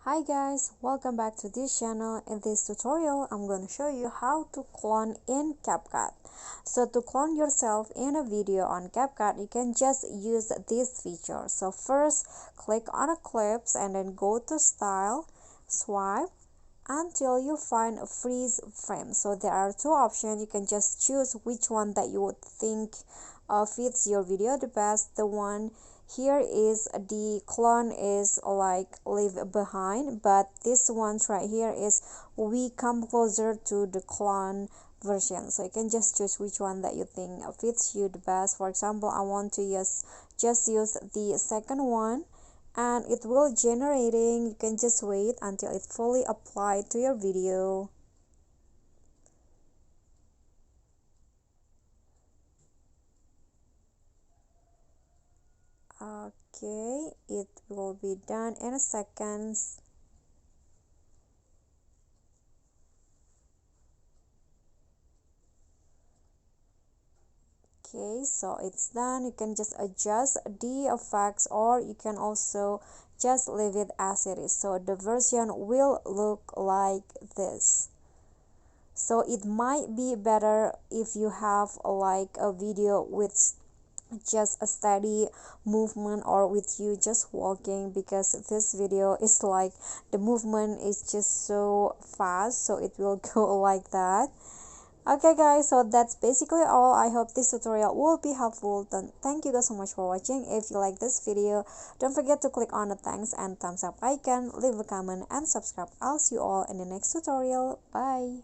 Hi guys, welcome back to this channel. In this tutorial, I'm going to show you how to clone in CapCut. So to clone yourself in a video on CapCut, you can just use this feature. So first, click on a clips and then go to style, swipe until you find a freeze frame. So there are two options. You can just choose which one that you would think fits your video the best. The one here is the clone is like leave behind, but this one right here is we come closer to the clone version. So you can just choose which one that you think fits you the best. For example, I want to just use the second one, and it will generating. You can just wait until it fully applied to your video. Okay, it will be done in a second. Okay, so it's done. You can just adjust the effects, or you can also just leave it as it is. So the version will look like this. So it might be better if you have like a video with just a steady movement, or with you just walking, because this video is like the movement is just so fast, so it will go like that. Okay guys, so that's basically all. I hope this tutorial will be helpful. Then thank you guys so much for watching. If you like this video, don't forget to click on the thanks and thumbs up icon, leave a comment and subscribe. I'll see you all in the next tutorial. Bye.